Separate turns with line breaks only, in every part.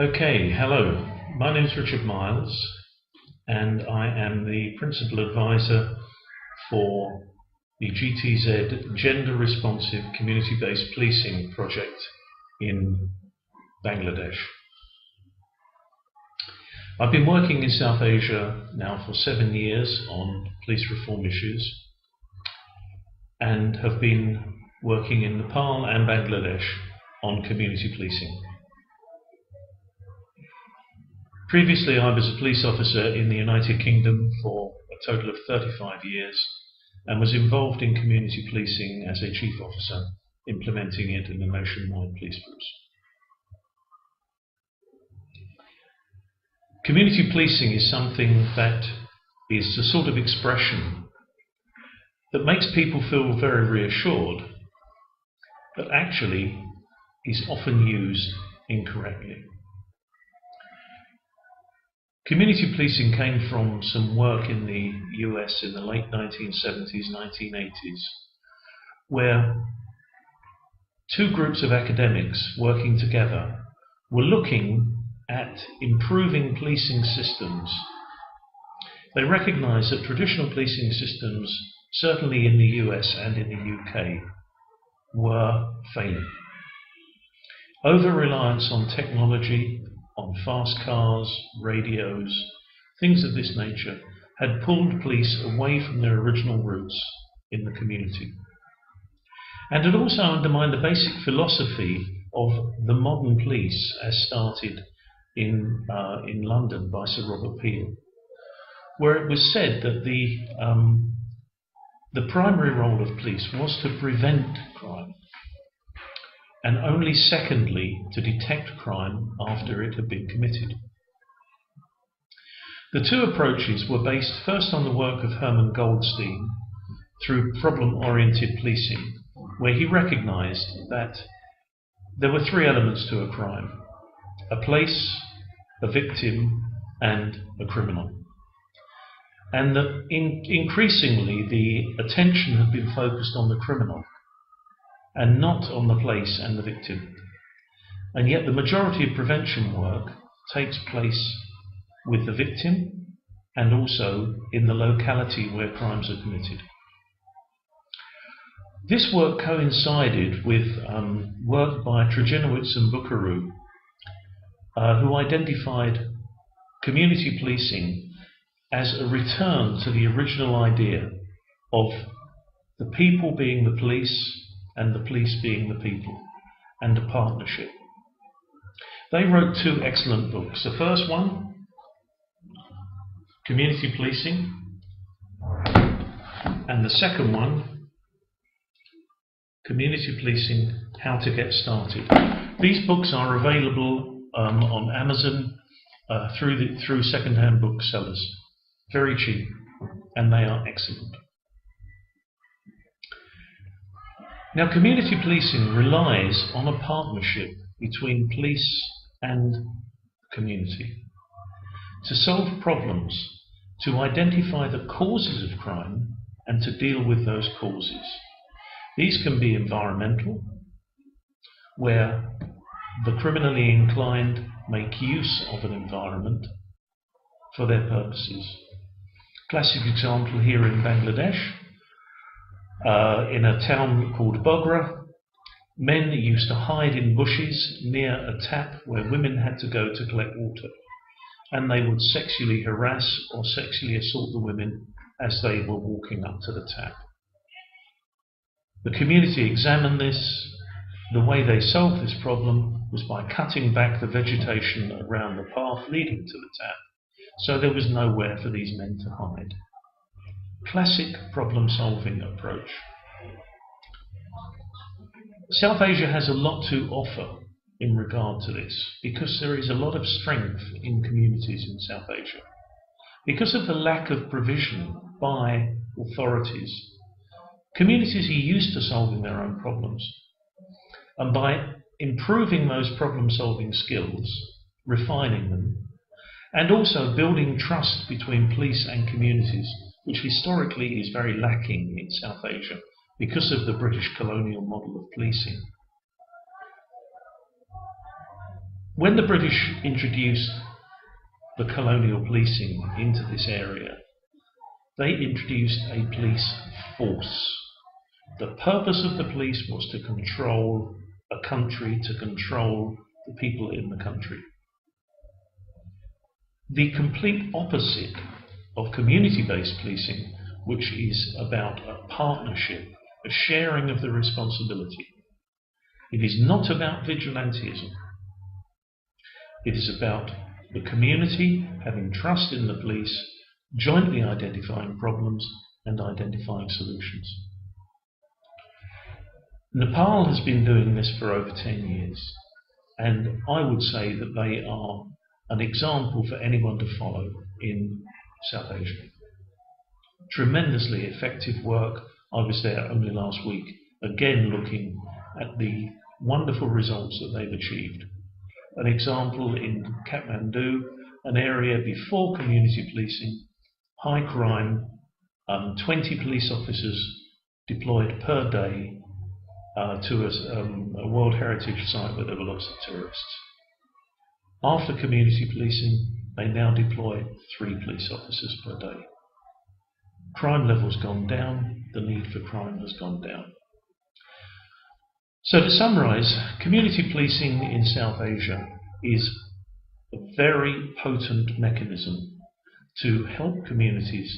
Okay, hello. My name is Richard Miles, and I am the Principal Advisor for the GTZ Gender Responsive Community-Based Policing project in Bangladesh. I've been working in South Asia now for 7 years on police reform issues and have been working in Nepal and Bangladesh on community policing. Previously, I was a police officer in the United Kingdom for a total of 35 years and was involved in community policing as a chief officer, implementing it in the nationwide police force. Community policing is something that is the sort of expression that makes people feel very reassured, but actually is often used incorrectly. Community policing came from some work in the US in the late 1970s, 1980s, where two groups of academics working together were looking at improving policing systems. They recognized that traditional policing systems, certainly in the US and in the UK, were failing. Over-reliance on technology, on fast cars, radios, things of this nature, had pulled police away from their original roots in the community. And had also undermined the basic philosophy of the modern police as started in London by Sir Robert Peel, where it was said that the primary role of police was to prevent crime, and only secondly to detect crime after it had been committed. The two approaches were based first on the work of Herman Goldstein through problem-oriented policing, where he recognized that there were three elements to a crime: a place, a victim, and a criminal. And that increasingly the attention had been focused on the criminal and not on the place and the victim. And yet the majority of prevention work takes place with the victim and also in the locality where crimes are committed. This work coincided with work by Trajinowicz and Buckaroo, who identified community policing as a return to the original idea of the people being the police and the police being the people, and a partnership. They wrote two excellent books. The first one, Community Policing, and the second one, Community Policing, How to Get Started. These books are available on Amazon through second-hand booksellers. Very cheap, and they are excellent. Now, community policing relies on a partnership between police and community to solve problems, to identify the causes of crime and to deal with those causes. These can be environmental, where the criminally inclined make use of an environment for their purposes. Classic example here in Bangladesh, in a town called Bogra, men used to hide in bushes near a tap where women had to go to collect water, and they would sexually harass or sexually assault the women as they were walking up to the tap. The community examined this. The way they solved this problem was by cutting back the vegetation around the path leading to the tap, so there was nowhere for these men to hide. Classic problem-solving approach. South Asia has a lot to offer in regard to this, because there is a lot of strength in communities in South Asia. Because of the lack of provision by authorities, communities are used to solving their own problems. And by improving those problem-solving skills, refining them, and also building trust between police and communities, which historically is very lacking in South Asia because of the British colonial model of policing. When the British introduced the colonial policing into this area, they introduced a police force. The purpose of the police was to control a country, to control the people in the country. The complete opposite of community-based policing, which is about a partnership, a sharing of the responsibility. It is not about vigilantism. It is about the community having trust in the police, jointly identifying problems and identifying solutions. Nepal has been doing this for over 10 years, and I would say that they are an example for anyone to follow in South Asia. Tremendously effective work. I was there only last week, again looking at the wonderful results that they've achieved. An example in Kathmandu, an area before community policing, high crime, 20 police officers deployed per day to a World Heritage site where there were lots of tourists. After community policing, they now deploy 3 police officers per day. Crime level's gone down, the need for crime has gone down. So to summarise, community policing in South Asia is a very potent mechanism to help communities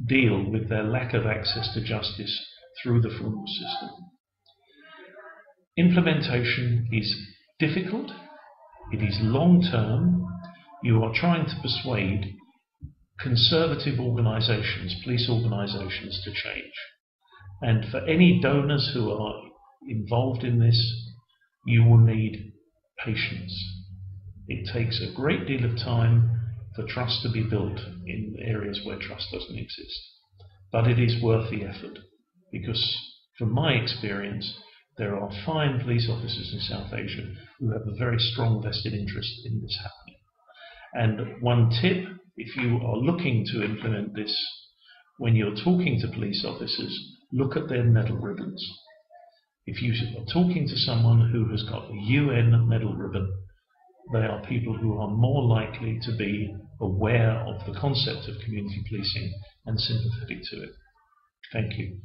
deal with their lack of access to justice through the formal system. Implementation is difficult, it is long-term. You are trying to persuade conservative organisations, police organisations, to change. And for any donors who are involved in this, you will need patience. It takes a great deal of time for trust to be built in areas where trust doesn't exist. But it is worth the effort, because from my experience, there are fine police officers in South Asia who have a very strong vested interest in this happening. And one tip, if you are looking to implement this, when you're talking to police officers, look at their medal ribbons. If you are talking to someone who has got a UN medal ribbon, they are people who are more likely to be aware of the concept of community policing and sympathetic to it. Thank you.